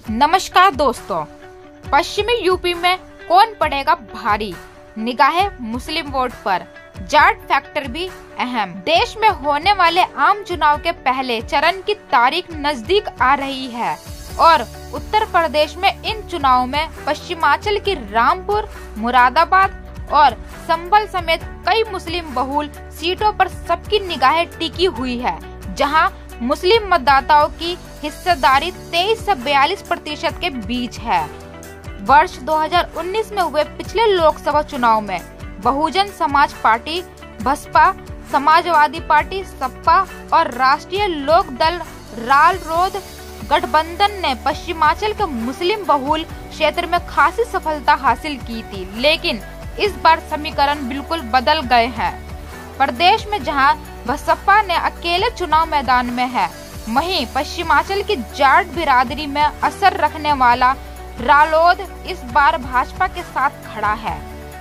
नमस्कार दोस्तों, पश्चिमी यूपी में कौन पड़ेगा भारी? निगाहें मुस्लिम वोट पर, जाट फैक्टर भी अहम। देश में होने वाले आम चुनाव के पहले चरण की तारीख नजदीक आ रही है और उत्तर प्रदेश में इन चुनावों में पश्चिमांचल की रामपुर, मुरादाबाद और संभल समेत कई मुस्लिम बहुल सीटों पर सबकी निगाहें टिकी हुई है, जहां मुस्लिम मतदाताओं की हिस्सेदारी 23 से 42% के बीच है। वर्ष 2019 में हुए पिछले लोकसभा चुनाव में बहुजन समाज पार्टी, बसपा, समाजवादी पार्टी, सपा और राष्ट्रीय लोक दल रालोद गठबंधन ने पश्चिमांचल के मुस्लिम बहुल क्षेत्र में खासी सफलता हासिल की थी, लेकिन इस बार समीकरण बिल्कुल बदल गए हैं। प्रदेश में जहां बसपा ने अकेले चुनाव मैदान में है, वहीं पश्चिमांचल की जाट बिरादरी में असर रखने वाला रालोद इस बार भाजपा के साथ खड़ा है,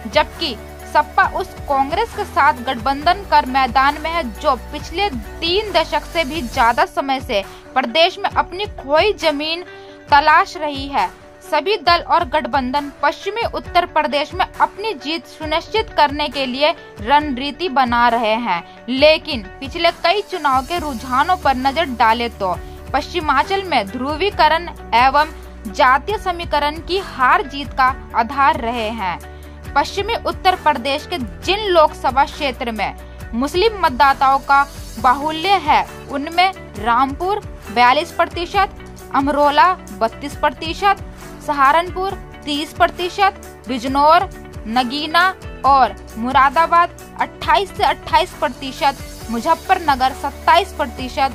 जबकि सपा उस कांग्रेस के साथ गठबंधन कर मैदान में है जो पिछले 3 दशक से भी ज्यादा समय से प्रदेश में अपनी खोई जमीन तलाश रही है। सभी दल और गठबंधन पश्चिमी उत्तर प्रदेश में अपनी जीत सुनिश्चित करने के लिए रणनीति बना रहे हैं, लेकिन पिछले कई चुनाव के रुझानों पर नजर डालें तो पश्चिमांचल में ध्रुवीकरण एवं जातीय समीकरण की हार जीत का आधार रहे हैं। पश्चिमी उत्तर प्रदेश के जिन लोकसभा क्षेत्र में मुस्लिम मतदाताओं का बाहुल्य है, उनमें रामपुर 42%, अमरोला 32%, सहारनपुर 30%, बिजनौर, नगीना और मुरादाबाद 28 से 28%, मुजफ्फरनगर 27%,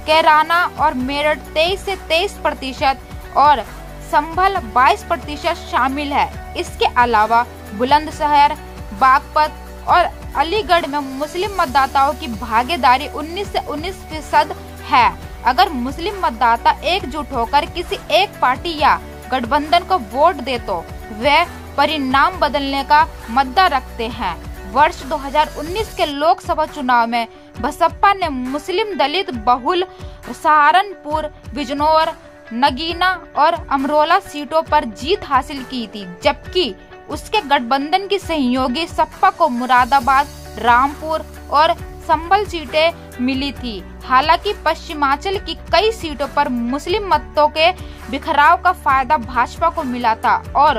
कैराना और मेरठ 23 से 23% और संभल 22% शामिल है। इसके अलावा बुलंदशहर, बागपत और अलीगढ़ में मुस्लिम मतदाताओं की भागीदारी 19 से 19% है। अगर मुस्लिम मतदाता एकजुट होकर किसी एक पार्टी या गठबंधन को वोट दे तो वे परिणाम बदलने का मद्दा रखते हैं। वर्ष 2019 के लोकसभा चुनाव में बसपा ने मुस्लिम दलित बहुल सहारनपुर, बिजनौर, नगीना और अमरोला सीटों पर जीत हासिल की थी, जबकि उसके गठबंधन की सहयोगी सपा को मुरादाबाद, रामपुर और संभल सीटें मिली थी। हालांकि पश्चिमांचल की कई सीटों पर मुस्लिम मतों के बिखराव का फायदा भाजपा को मिला था और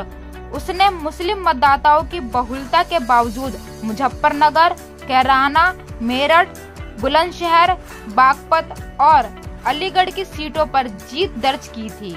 उसने मुस्लिम मतदाताओं की बहुलता के बावजूद मुजफ्फरनगर, कैराना, मेरठ, बुलंदशहर, बागपत और अलीगढ़ की सीटों पर जीत दर्ज की थी।